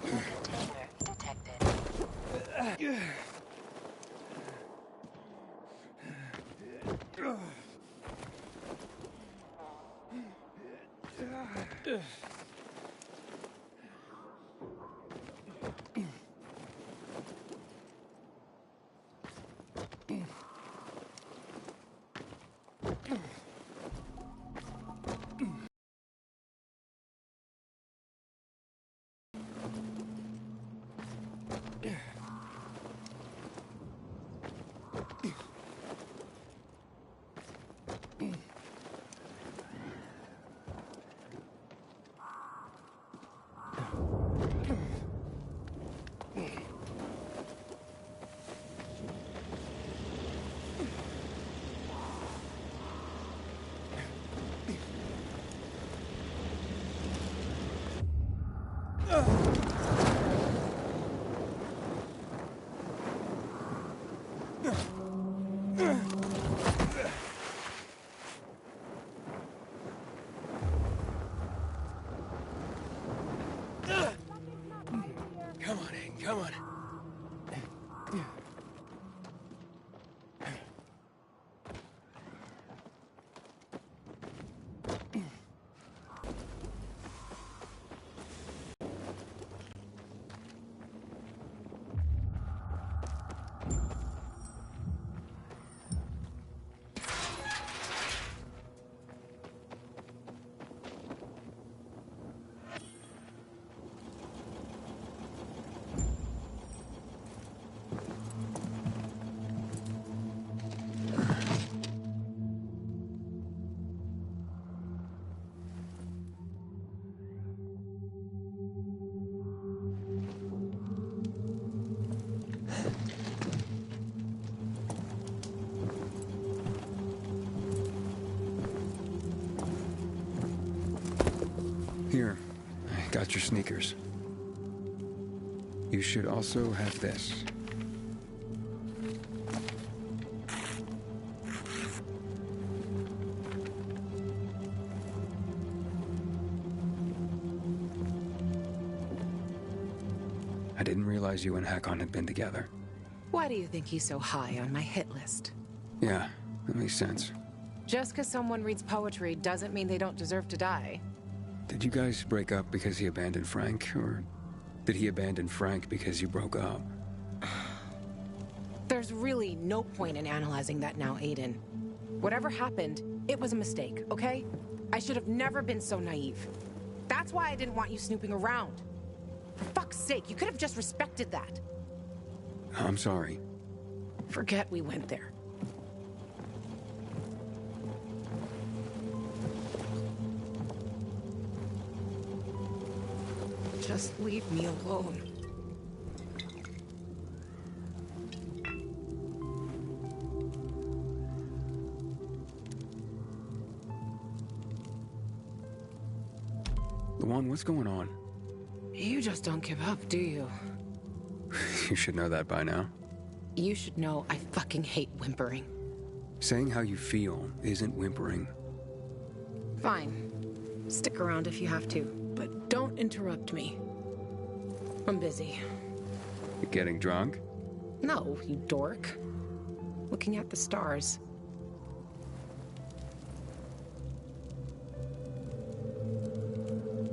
Hidden container detected. Come on, Aiden, come on. Here, I got your sneakers. You should also have this. I didn't realize you and Hakon had been together. Why do you think he's so high on my hit list? Yeah, that makes sense. Just because someone reads poetry doesn't mean they don't deserve to die. Did you guys break up because he abandoned Frank, or did he abandon Frank because you broke up? There's really no point in analyzing that now, Aiden. Whatever happened, it was a mistake, okay? I should have never been so naive. That's why I didn't want you snooping around. For fuck's sake, you could have just respected that. I'm sorry. Forget we went there. Just leave me alone. Luan, what's going on? You just don't give up, do you? You should know that by now. You should know I fucking hate whimpering. Saying how you feel isn't whimpering. Fine. Stick around if you have to, but don't interrupt me. I'm busy. You getting drunk? No, you dork. Looking at the stars.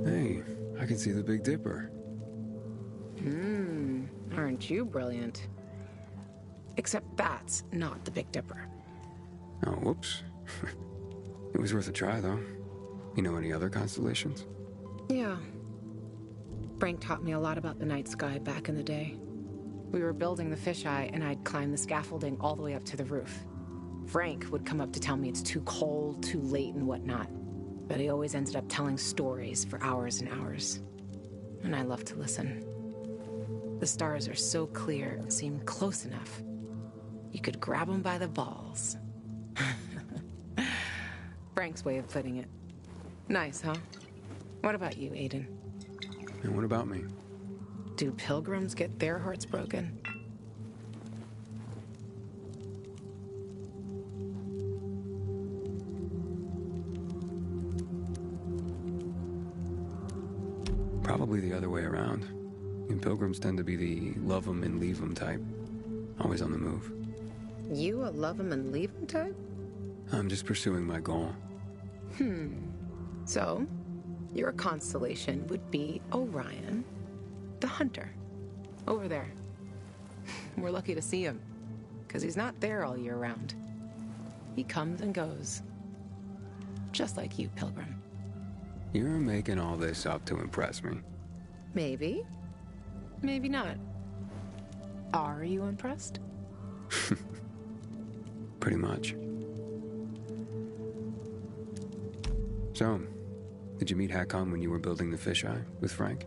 Hey, I can see the Big Dipper. Aren't you brilliant? Except that's not the Big Dipper. Oh, whoops. It was worth a try, though. You know any other constellations? Yeah. Frank taught me a lot about the night sky back in the day. We were building the fisheye, and I'd climb the scaffolding all the way up to the roof. Frank would come up to tell me it's too cold, too late, and whatnot. But he always ended up telling stories for hours and hours. And I love to listen. The stars are so clear, seem close enough. You could grab them by the balls. Frank's way of putting it. Nice, huh? What about you, Aiden? And what about me? Do pilgrims get their hearts broken? Probably the other way around. And pilgrims tend to be the love 'em and leave 'em type. Always on the move. You a love 'em and leave 'em type? I'm just pursuing my goal. So, your constellation would be Orion, the hunter, over there. We're lucky to see him, because he's not there all year round. He comes and goes, just like you, Pilgrim. You're making all this up to impress me. Maybe, maybe not. Are you impressed? Pretty much. So, did you meet Hakon when you were building the fisheye with Frank?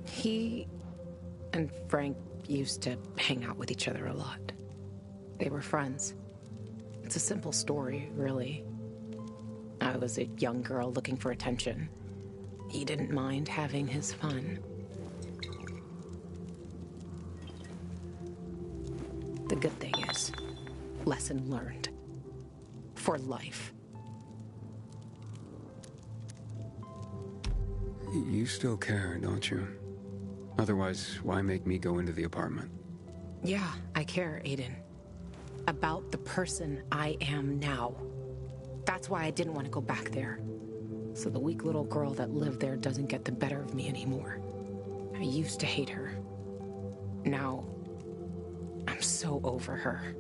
He and Frank used to hang out with each other a lot. They were friends. It's a simple story, really. I was a young girl looking for attention. He didn't mind having his fun. The good thing is, lesson learned. For life. You still care, don't you? Otherwise, why make me go into the apartment? Yeah, I care, Aiden. About the person I am now. That's why I didn't want to go back there. So the weak little girl that lived there doesn't get the better of me anymore. I used to hate her. Now, I'm so over her.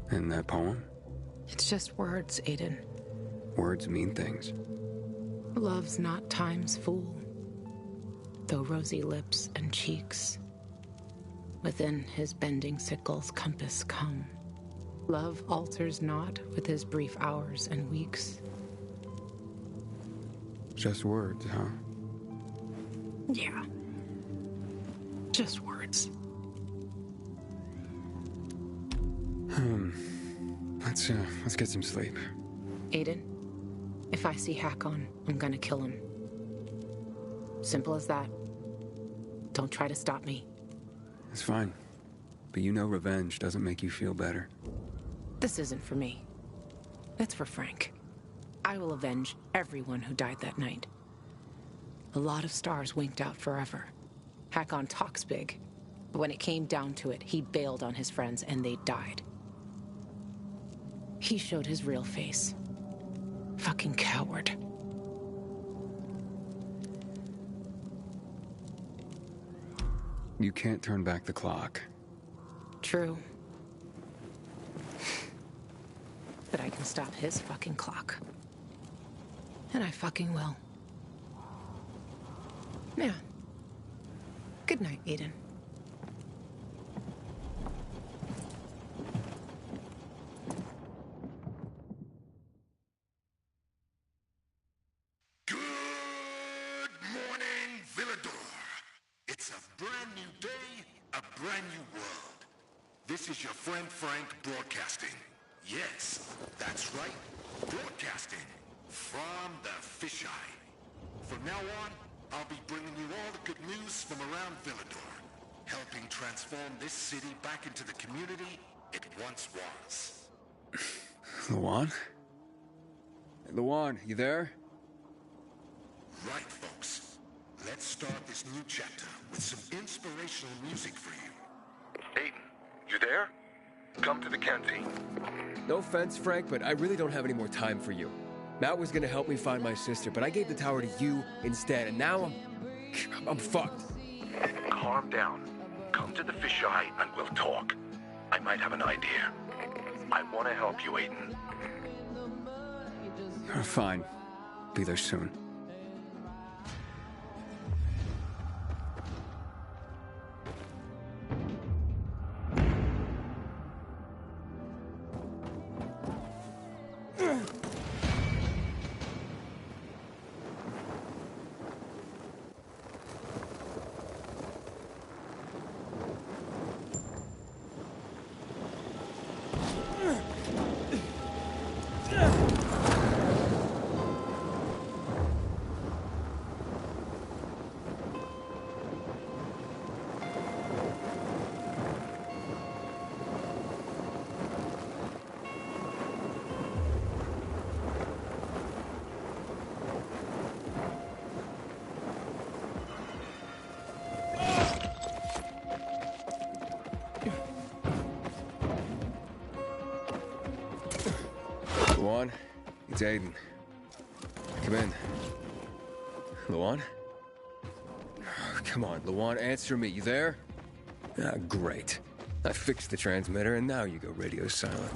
And that poem? It's just words, Aiden. Words mean things. Love's not time's fool, though rosy lips and cheeks within his bending sickle's compass come. Love alters not with his brief hours and weeks. Just words, huh? Yeah. Just words. Let's get some sleep. Aiden, if I see Hakon, I'm gonna kill him. Simple as that. Don't try to stop me. It's fine. But you know revenge doesn't make you feel better. This isn't for me. It's for Frank. I will avenge everyone who died that night. A lot of stars winked out forever. Hakon talks big, but when it came down to it, he bailed on his friends and they died. He showed his real face. Fucking coward. You can't turn back the clock. True. But I can stop his fucking clock. And I fucking will. Yeah. Good night, Aiden. Good morning, Villador. It's a brand new day, a brand new world. This is your friend Frank broadcasting. Yes, that's right, broadcasting from the fisheye. From now on, I'll be bringing you all the good news from around Villador, helping transform this city back into the community it once was. Luan? Luan, you there? Right, folks. Let's start this new chapter with some inspirational music for you. Aiden, you there? Come to the canteen. No offense, Frank, but I really don't have any more time for you. Matt was gonna help me find my sister, but I gave the tower to you instead, and now I'm fucked. Calm down. Come to the fisheye and we'll talk. I might have an idea. I want to help you, Aiden. Fine. Be there soon. It's Aiden. Come in. Luan? Come on, Luan, answer me. You there? Ah, great. I fixed the transmitter, and now you go radio silent.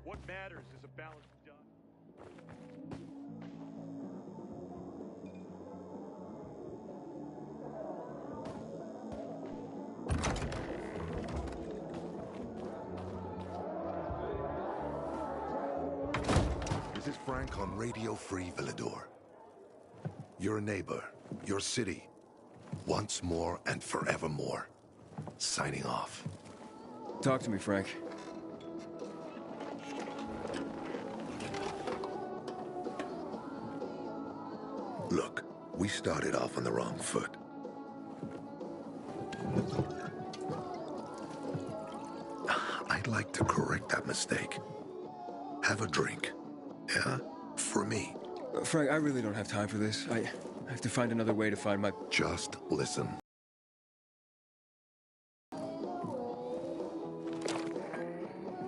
What matters is a balanced diet. This is Frank on Radio Free Villador. Your neighbor, your city, once more and forevermore. Signing off. Talk to me, Frank. Look, we started off on the wrong foot. I'd like to correct that mistake. Have a drink. Yeah? For me. Frank, I really don't have time for this. I have to find another way to find my... Just listen.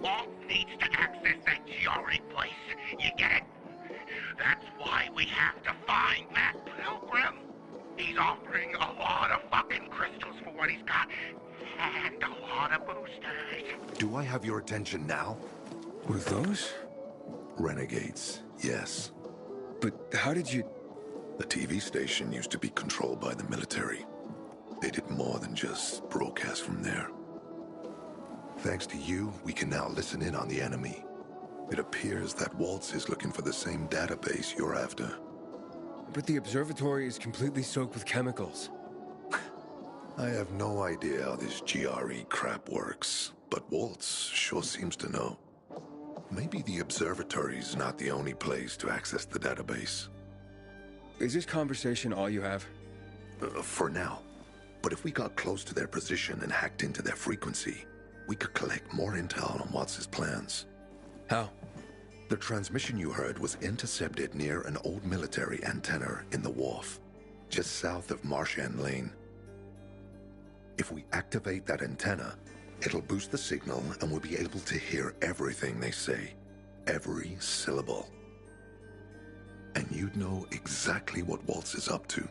Walt needs to access that Giori place. You get it? That's why we have to find Matt Pilgrim. He's offering a lot of fucking crystals for what he's got. And a lot of boosters. Do I have your attention now? With those? Renegades, yes. But how did you... The TV station used to be controlled by the military. They did more than just broadcast from there. Thanks to you, we can now listen in on the enemy. It appears that Waltz is looking for the same database you're after. But the observatory is completely soaked with chemicals. I have no idea how this GRE crap works, but Waltz sure seems to know. Maybe the observatory's not the only place to access the database. Is this conversation all you have? For now. But if we got close to their position and hacked into their frequency, we could collect more intel on Waltz's plans. How? The transmission you heard was intercepted near an old military antenna in the wharf, just south of Marchand Lane. If we activate that antenna, it'll boost the signal and we'll be able to hear everything they say. Every syllable. And you'd know exactly what Waltz is up to.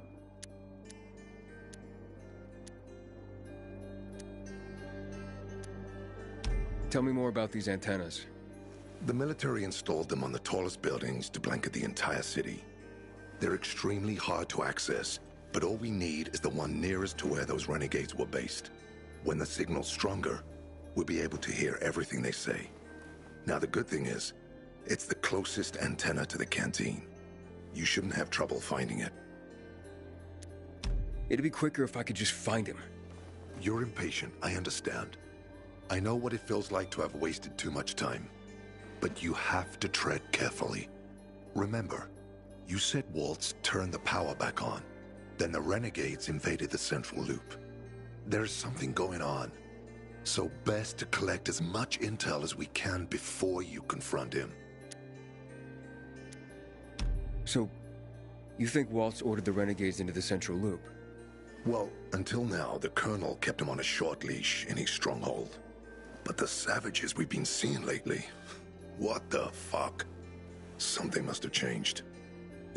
Tell me more about these antennas. The military installed them on the tallest buildings to blanket the entire city. They're extremely hard to access, but all we need is the one nearest to where those renegades were based. When the signal's stronger, we'll be able to hear everything they say. Now the good thing is, it's the closest antenna to the canteen. You shouldn't have trouble finding it. It'd be quicker if I could just find him. You're impatient, I understand. I know what it feels like to have wasted too much time. But you have to tread carefully. Remember, you said Waltz turned the power back on. Then the renegades invaded the central loop. There's something going on. So best to collect as much intel as we can before you confront him. So, you think Waltz ordered the renegades into the central loop? Well, until now, the Colonel kept him on a short leash in his stronghold. But the savages we've been seeing lately... What the fuck? Something must have changed.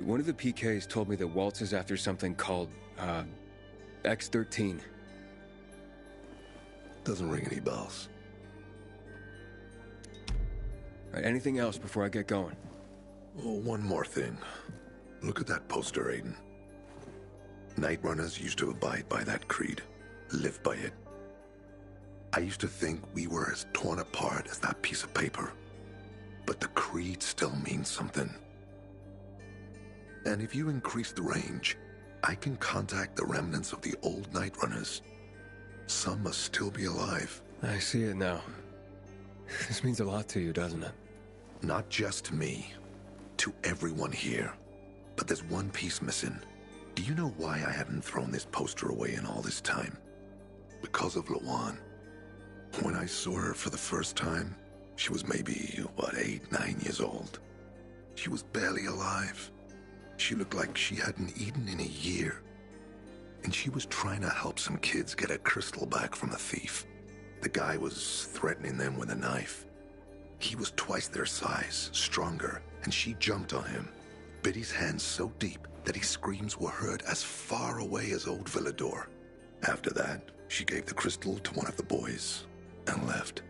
One of the PKs told me that Waltz is after something called, X-13. Doesn't ring any bells. All right, anything else before I get going? Oh, one more thing. Look at that poster, Aiden. Night Runners used to abide by that creed. Live by it. I used to think we were as torn apart as that piece of paper. But the creed still means something. And if you increase the range, I can contact the remnants of the old Night Runners. Some must still be alive. I see it now. This means a lot to you, doesn't it? Not just to me, to everyone here. But there's one piece missing. Do you know why I haven't thrown this poster away in all this time? Because of Lawan. When I saw her for the first time, she was maybe, 8, 9 years old. She was barely alive. She looked like she hadn't eaten in a year. And she was trying to help some kids get a crystal back from a thief. The guy was threatening them with a knife. He was twice their size, stronger, and she jumped on him, bit his hand so deep that his screams were heard as far away as Old Villador. After that, she gave the crystal to one of the boys and left.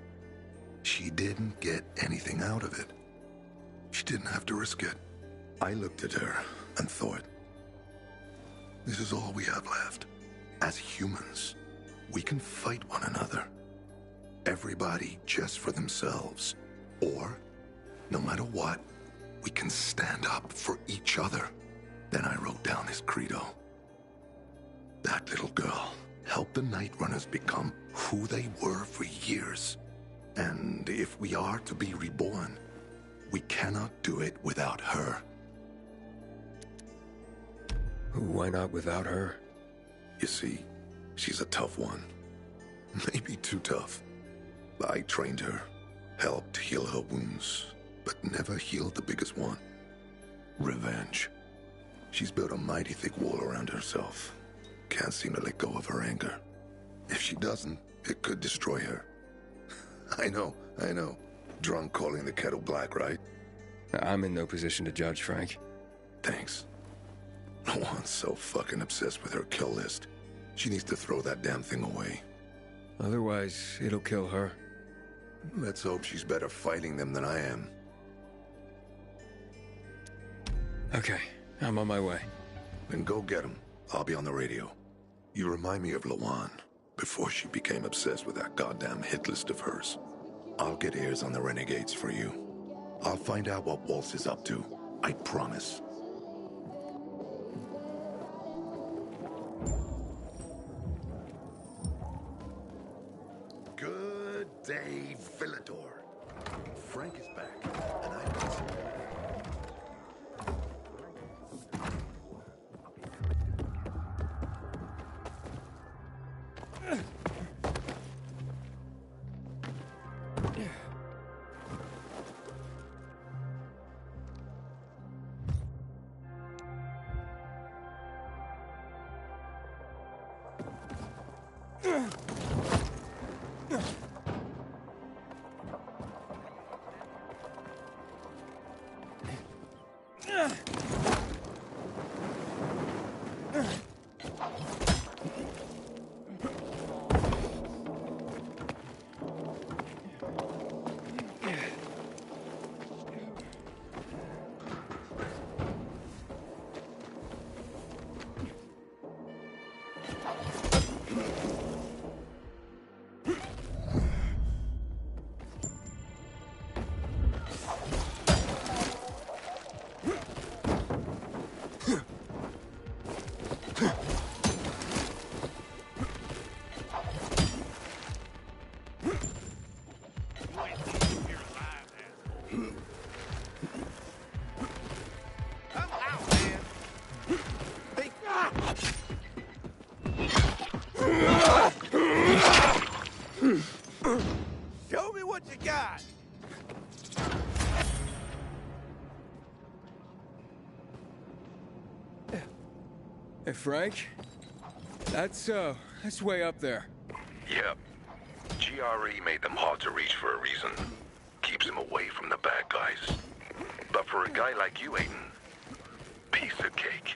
She didn't get anything out of it. She didn't have to risk it. I looked at her and thought, this is all we have left. As humans, we can fight one another. Everybody just for themselves. Or, no matter what, we can stand up for each other. Then I wrote down this credo. That little girl helped the Night Runners become who they were for years. And if we are to be reborn, we cannot do it without her. Why not without her? You see, she's a tough one. Maybe too tough. I trained her, helped heal her wounds, but never healed the biggest one. Revenge. She's built a mighty thick wall around herself. Can't seem to let go of her anger. If she doesn't, it could destroy her. I know. Drunk calling the kettle black, right? I'm in no position to judge, Frank. Thanks. Lawan's so fucking obsessed with her kill list. She needs to throw that damn thing away. Otherwise, it'll kill her. Let's hope she's better fighting them than I am. Okay, I'm on my way. Then go get him. I'll be on the radio. You remind me of Lawan, before she became obsessed with that goddamn hit list of hers. I'll get ears on the renegades for you. I'll find out what Waltz is up to. I promise. Good day, Villador. Frank is back, and I'm missing him. Show me what you got. Hey, Frank? That's way up there. Yep. GRE made them hard to reach for a reason. Keeps them away from the bad guys. But for a guy like you, Aiden, piece of cake.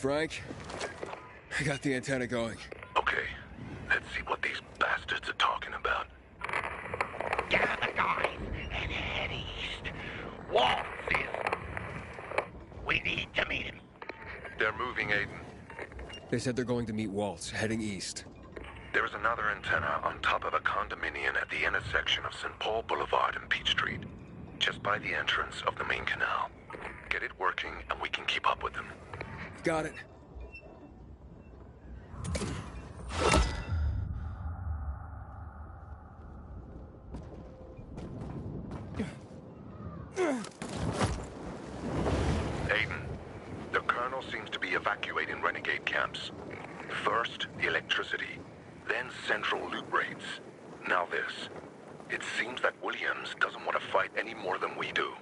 Frank, I got the antenna going. Okay, let's see what these bastards are talking about. Gather, guys, and head east. Waltz is... We need to meet him. They're moving, Aiden. They said they're going to meet Waltz, heading east. There is another antenna on top of a condominium at the intersection of St. Paul Boulevard and Peach Street, just by the entrance of the main canal. Get it working, and we can keep up with them. Got it. Aiden, the Colonel seems to be evacuating renegade camps. First, the electricity, then central loot rates. Now this. It seems that Williams doesn't want to fight any more than we do.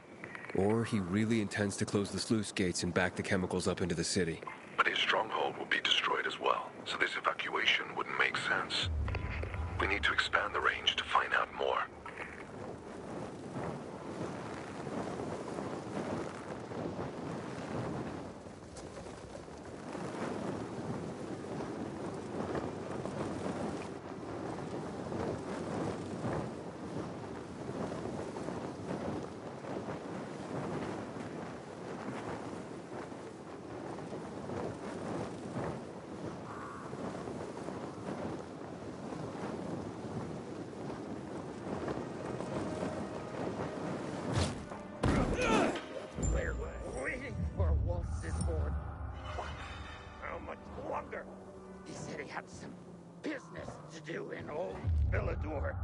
Or he really intends to close the sluice gates and back the chemicals up into the city. But his stronghold will be destroyed as well, so this evacuation wouldn't make sense. We need to expand the range to find out more. We're waiting for Waltz's board. How much longer? He said he had some business to do in old Villador.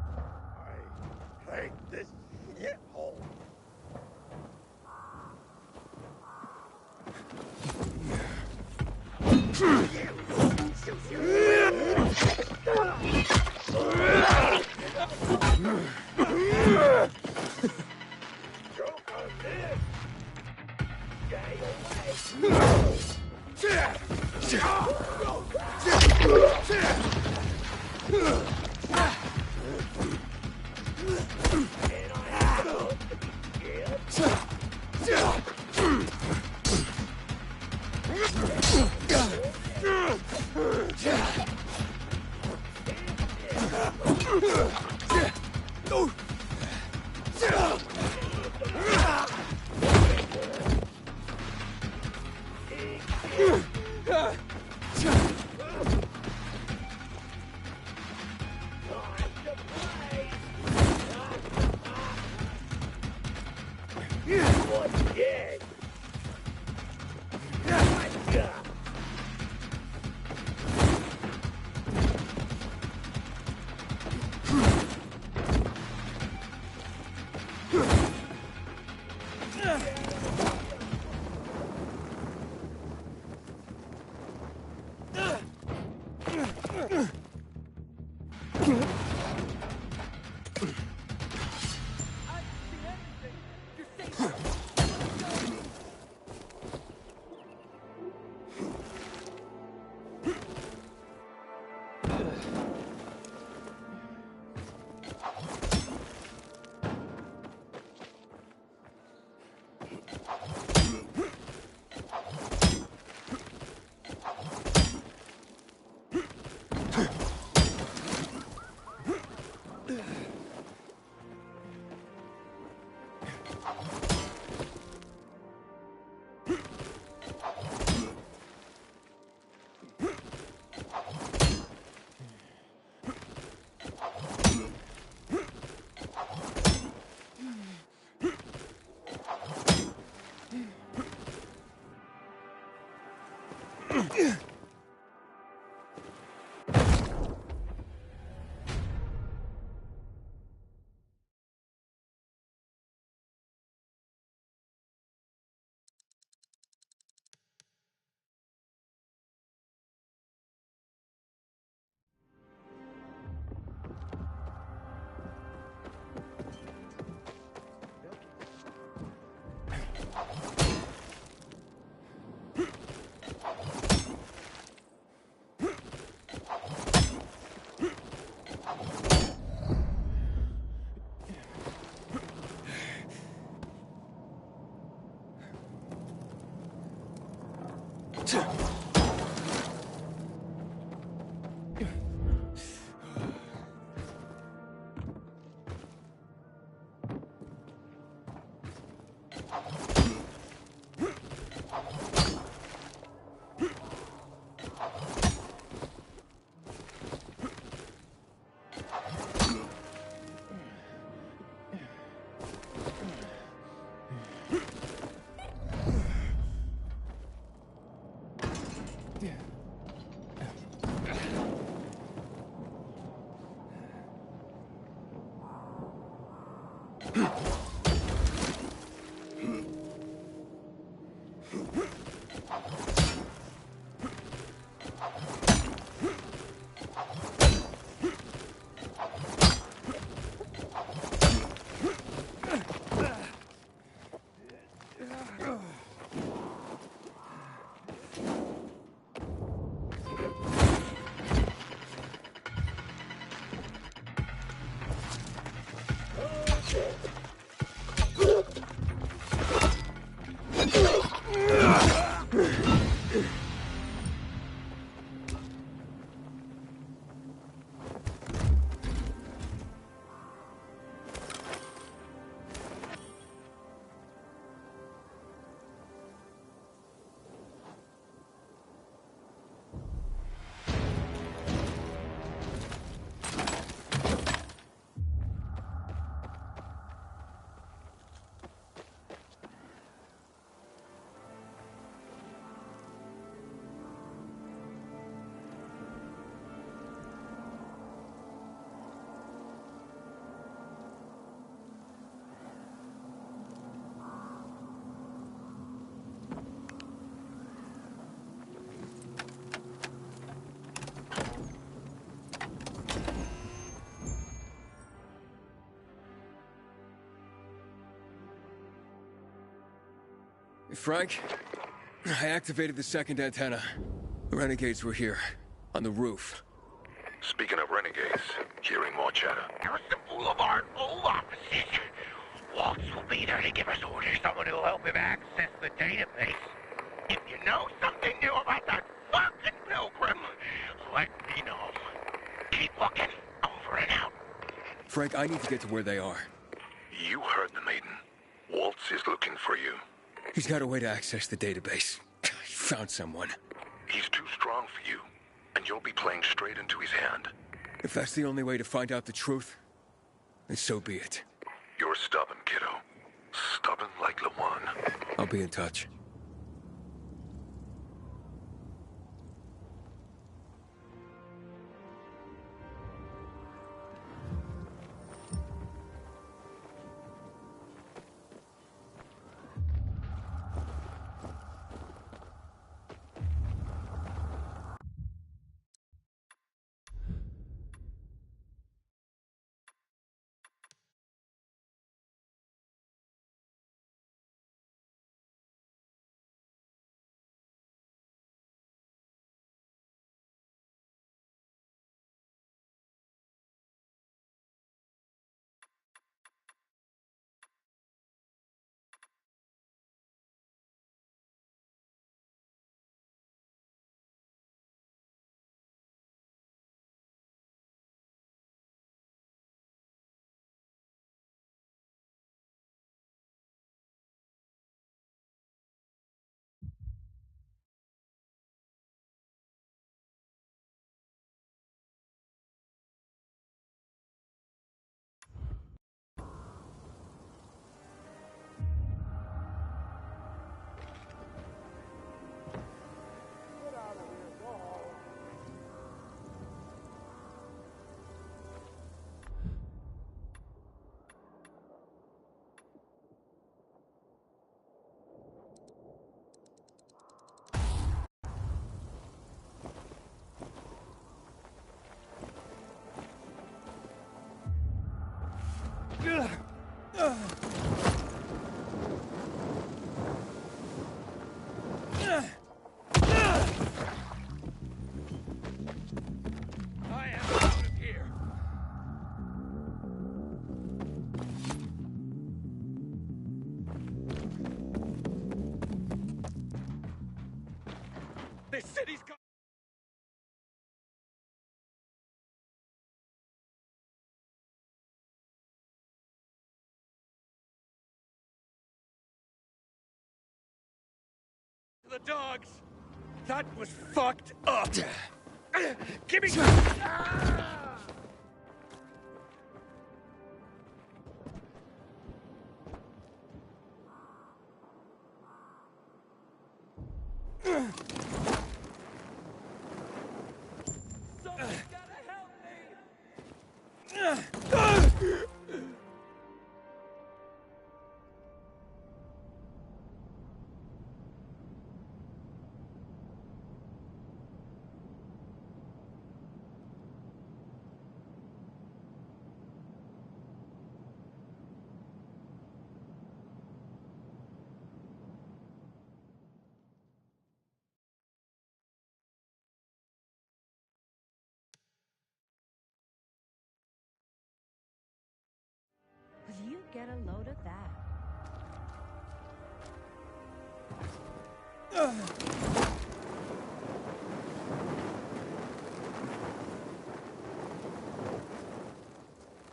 I hate this shithole. Joke on this! Stay away! Frank, I activated the second antenna. The renegades were here, on the roof. Speaking of renegades, hearing more chatter. Harrison Boulevard, old offices. Waltz will be there to give us orders. Someone who'll help him access the database. If you know something new about that fucking Pilgrim, let me know. Keep looking. Over and out. Frank, I need to get to where they are. You heard the maiden. Waltz is looking for you. He's got a way to access the database. He found someone. He's too strong for you, and you'll be playing straight into his hand. If that's the only way to find out the truth, then so be it. You're stubborn, kiddo. Stubborn like Lawan. I'll be in touch. This city's got... The dogs! That was fucked up! Give me... Someone's gotta help me! Will you get a load of that?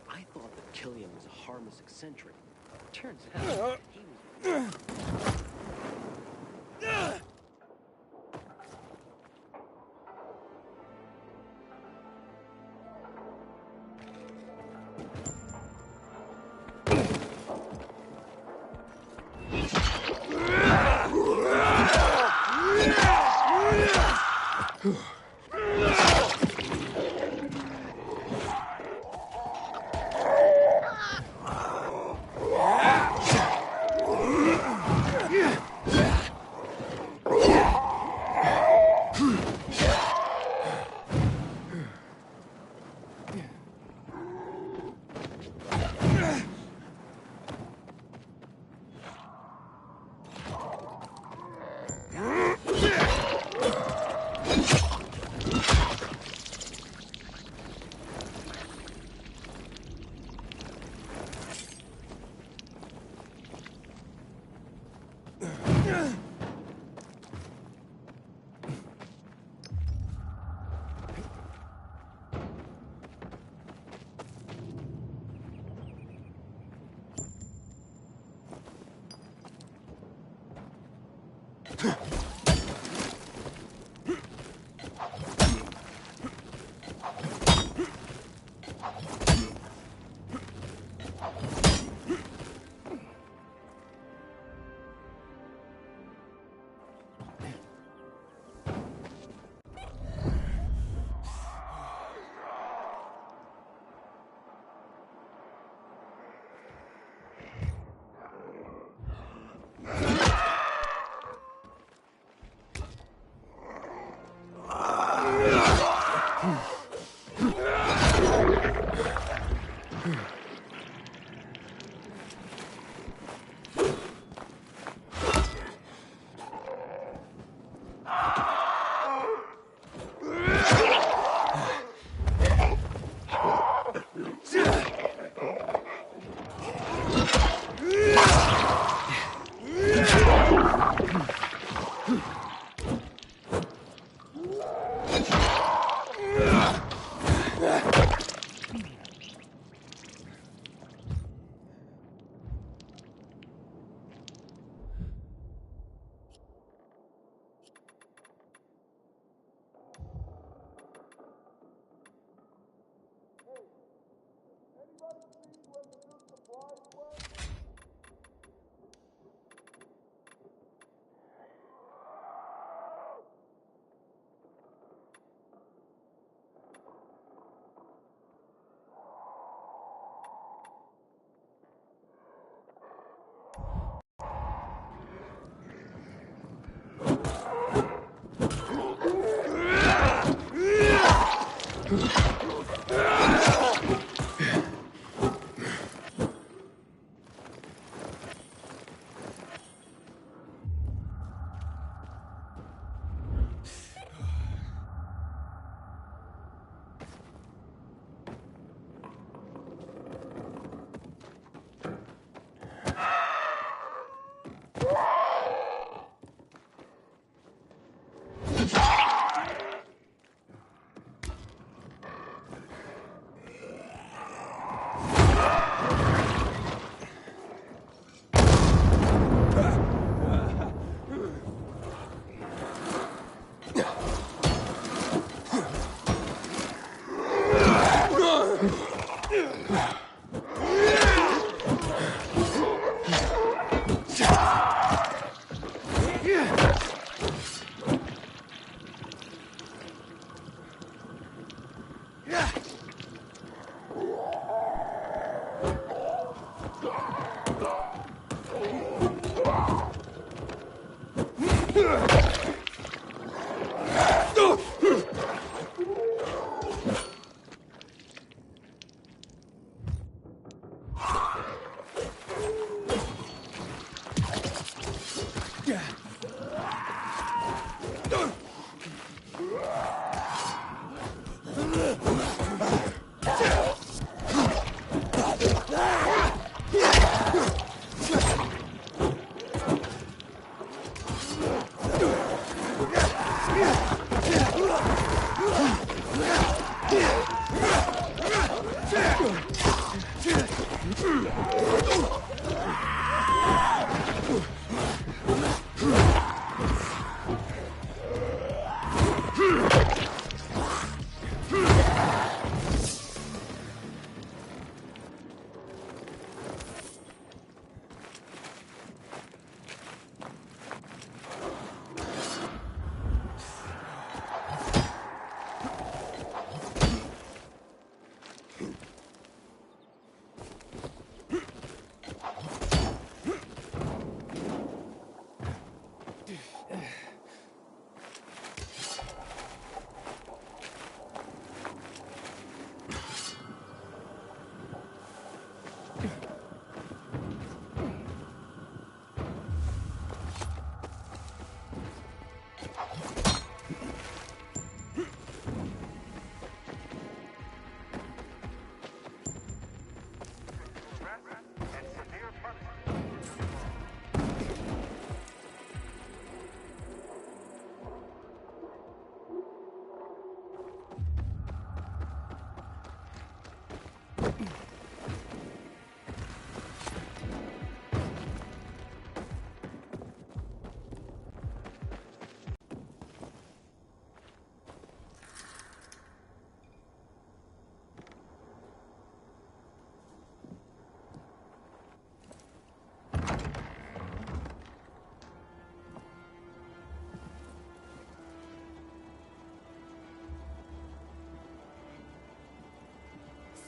I thought that Killian was a harmless eccentric. Turns out he was...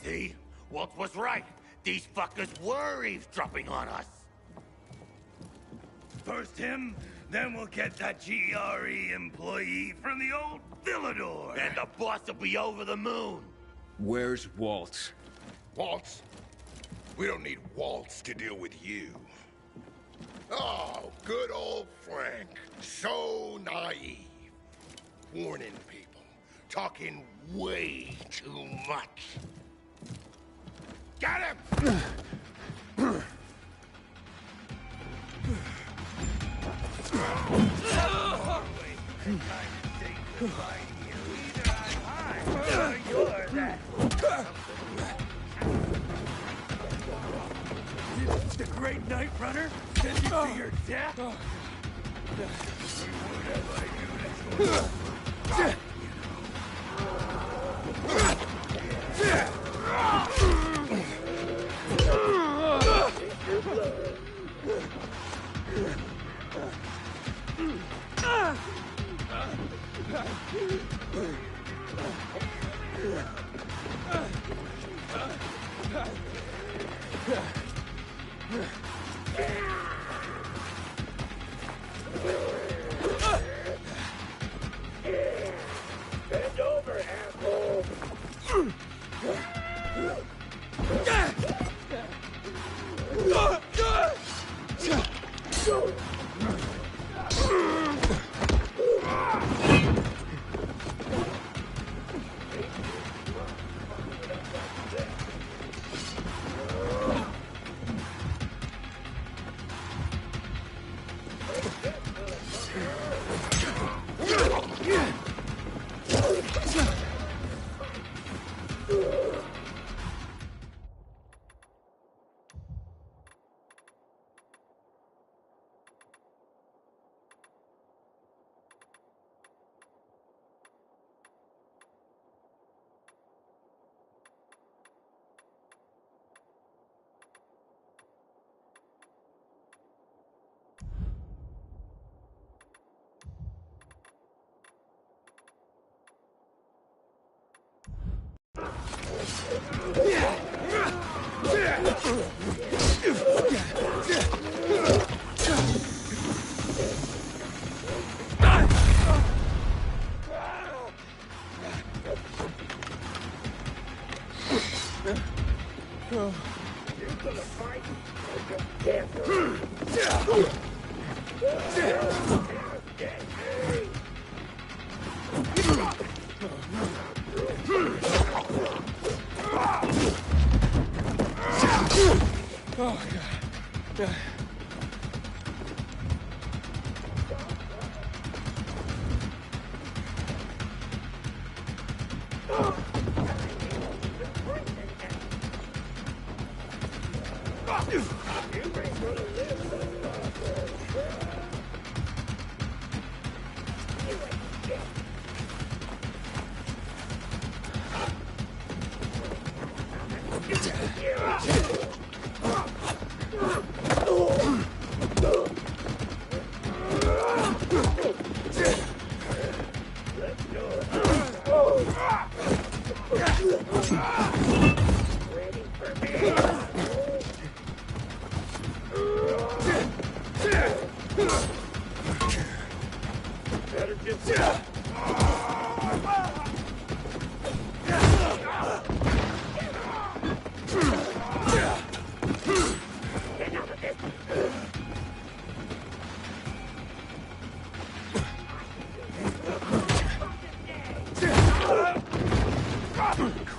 See? Walt was right. These fuckers were eavesdropping on us. First him, then we'll get that GRE employee from the old Villador. And the boss will be over the moon. Where's Walt? Waltz? We don't need Waltz to deal with you. Oh, good old Frank. So naive. Warning people. Talking way too much. Got him! The Great Night Runner sent you to your death? Bend over, asshole! Oh, God.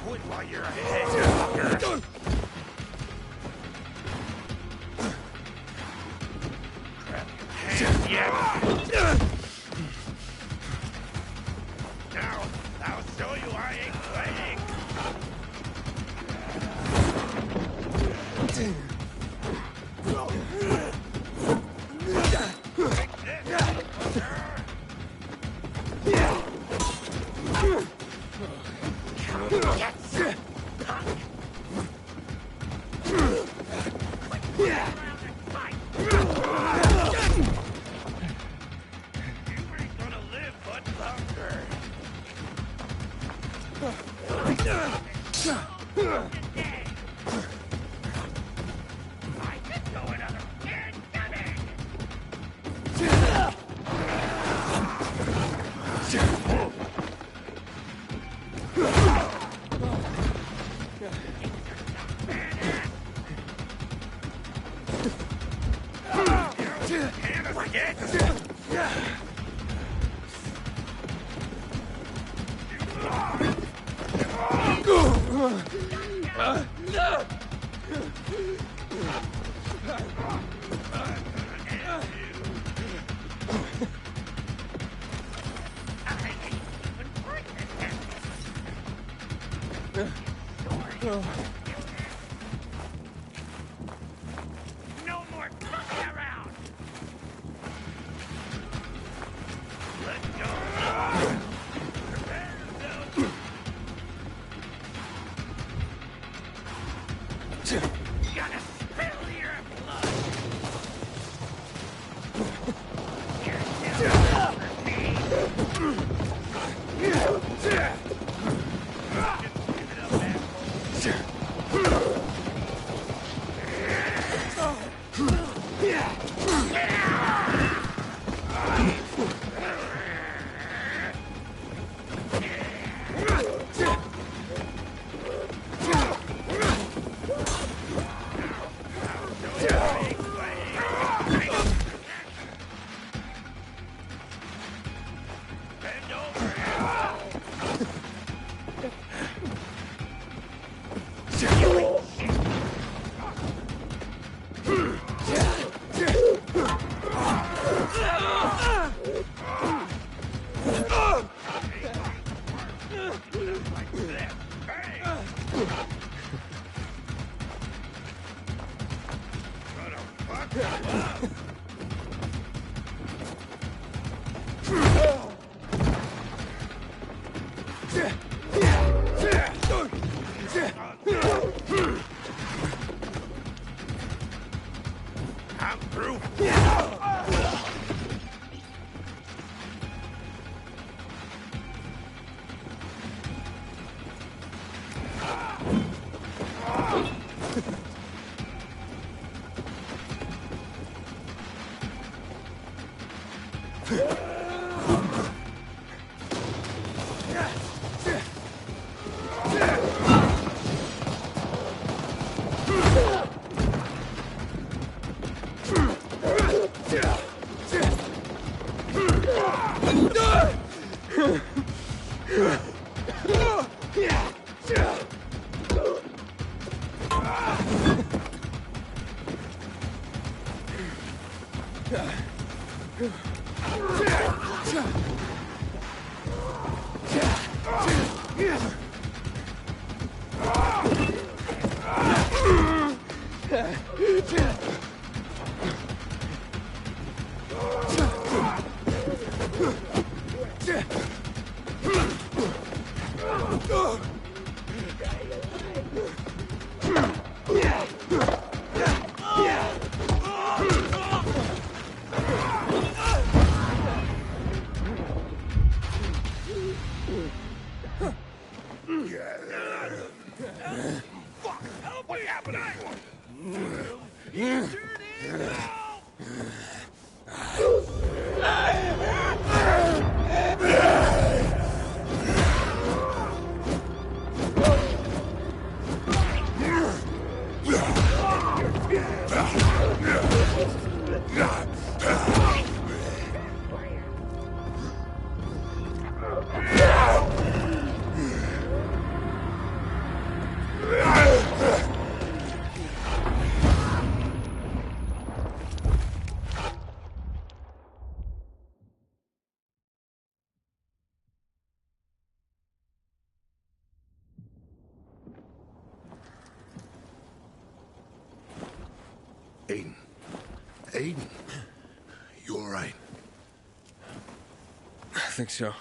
Quit while you're ahead. Grab your hand, yeah. Now, I'll show you I ain't playing. No more fucking around! Let go! Prepare yourself! Gonna spill your blood! You're still for me! Give it up, asshole! I'm through. Aiden. Aiden. You all right? I think so.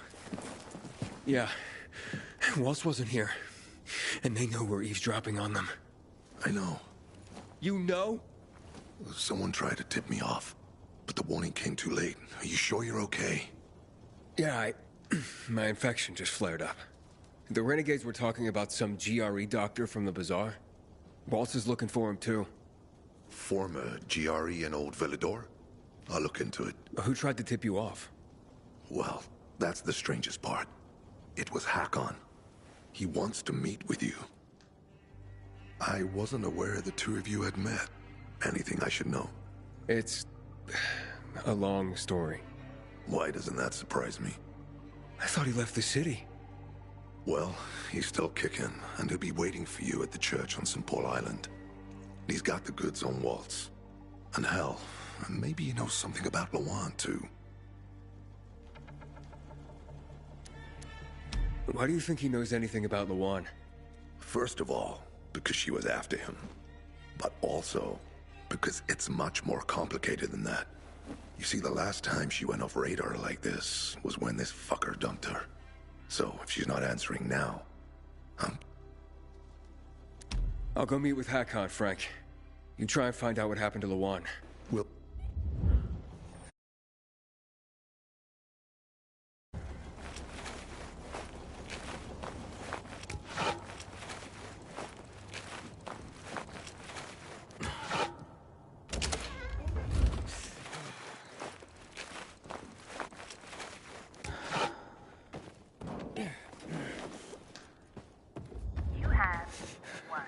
Yeah. Waltz wasn't here. And they know we're eavesdropping on them. I know. You know? Someone tried to tip me off, but the warning came too late. Are you sure you're okay? Yeah, my infection just flared up. The renegades were talking about some GRE doctor from the bazaar. Waltz is looking for him, too. Former GRE in Old Villador? I'll look into it. Who tried to tip you off? Well, that's the strangest part. It was Hakon. He wants to meet with you. I wasn't aware the two of you had met. Anything I should know? It's a long story. Why doesn't that surprise me? I thought he left the city. Well, he's still kicking, and he'll be waiting for you at the church on St. Paul Island. He's got the goods on Waltz. And hell, maybe he knows something about Lawan, too. Why do you think he knows anything about Lawan? First of all, because she was after him. But also, because it's much more complicated than that. You see, the last time she went off radar like this was when this fucker dumped her. So, if she's not answering now, I'll go meet with Hakon, Frank. You try and find out what happened to Lawan. We'll... You have one.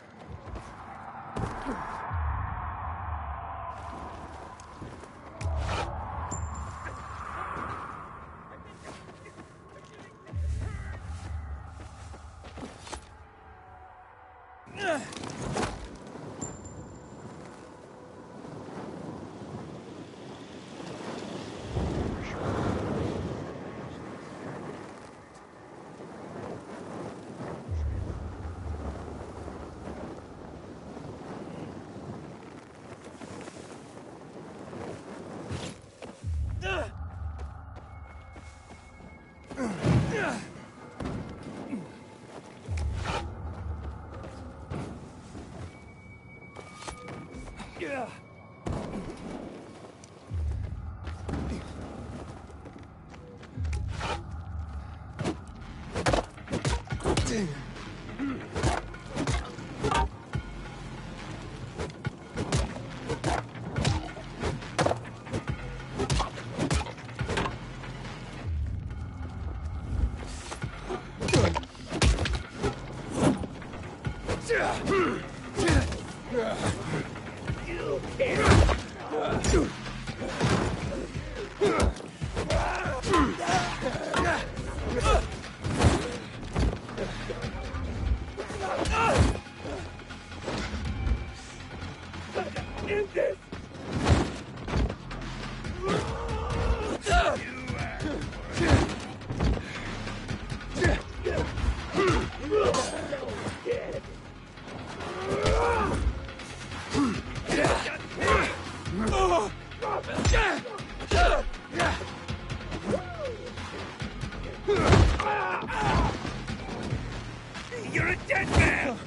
Get down!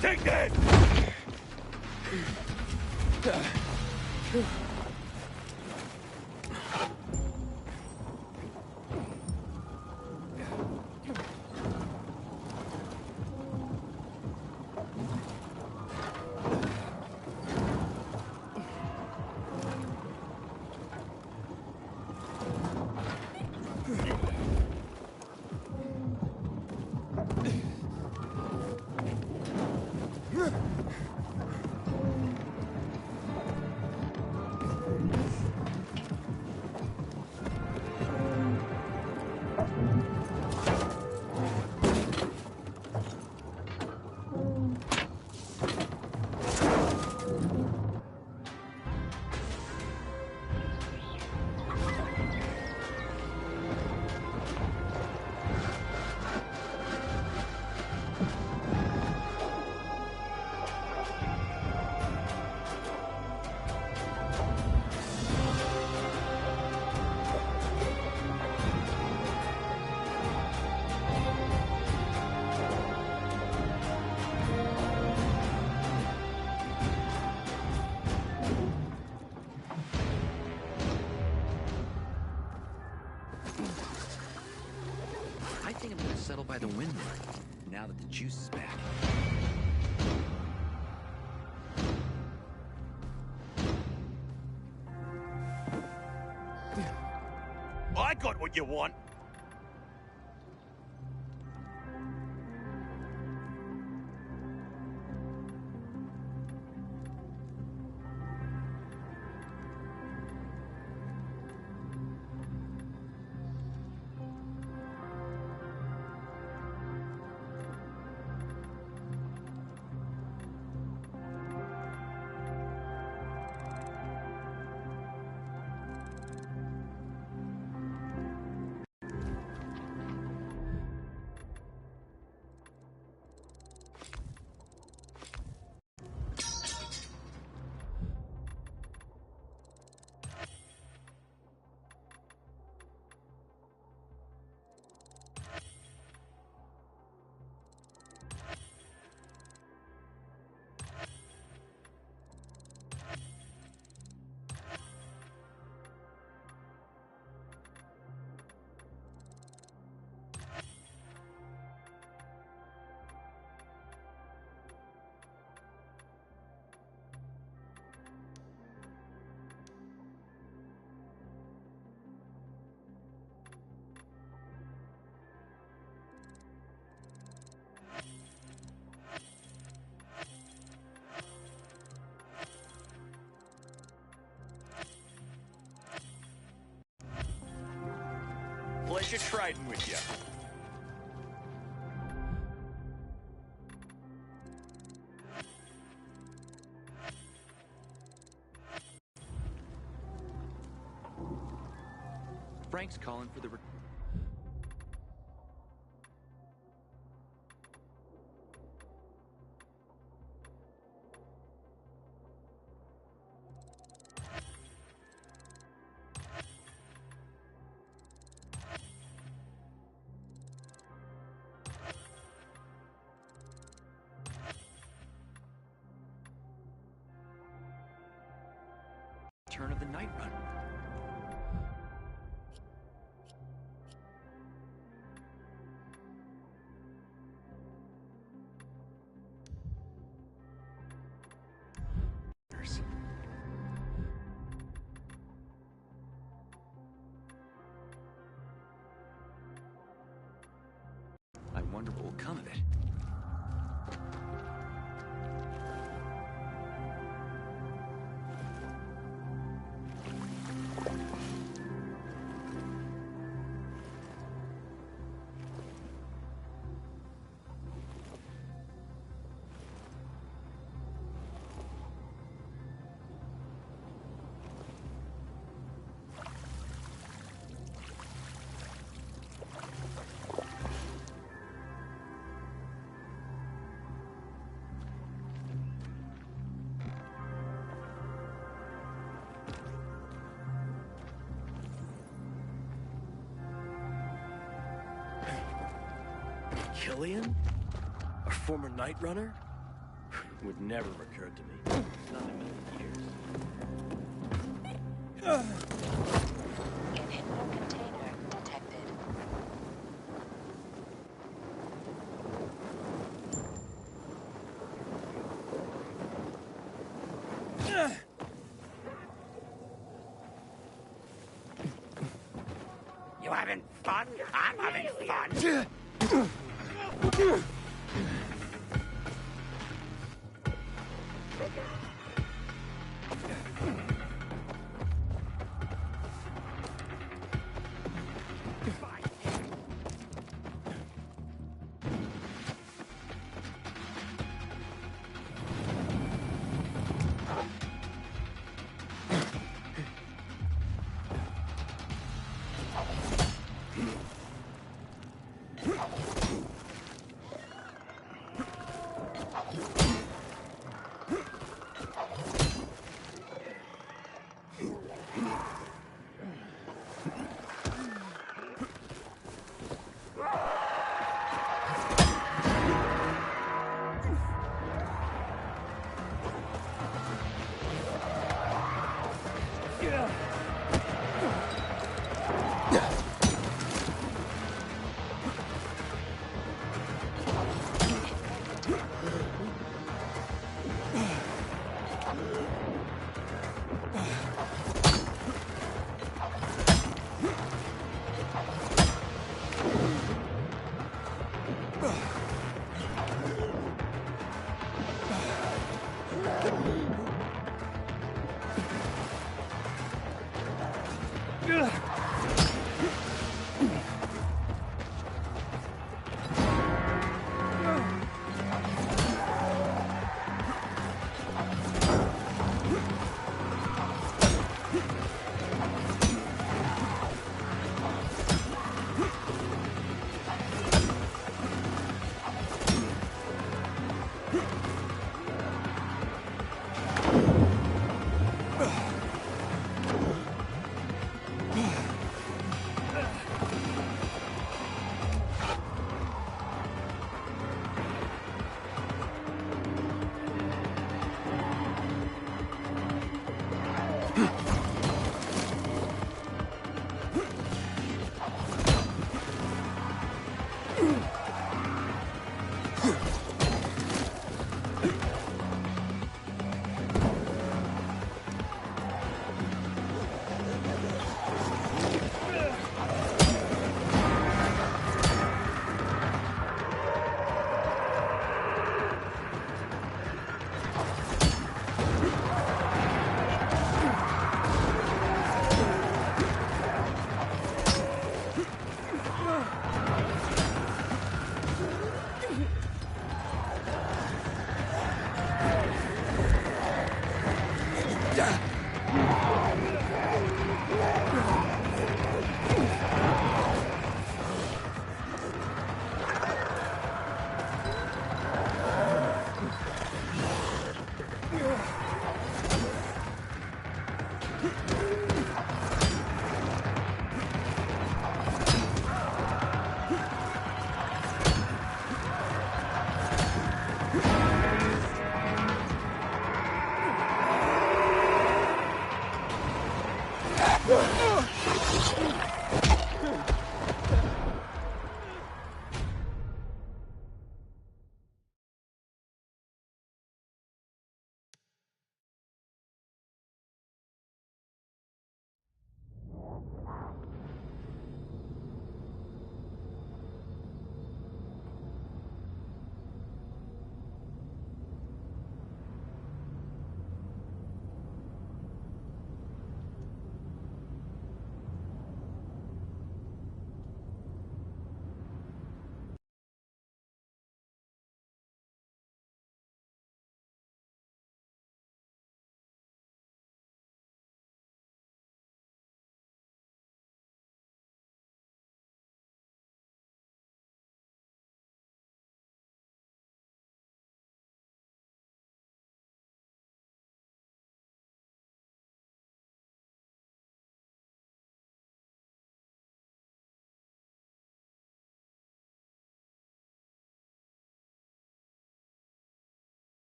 Take that! I think I'm gonna settle by the windmill, now that the juice is back. I got what you want. Pleasure trading with you. Frank's calling for the... Turn of the Night Run. I wonder what will come of it. Killian? A former Night Runner? Would never have occurred to me. Not in a million years. Inhibitor container detected. You having fun? I'm having fun.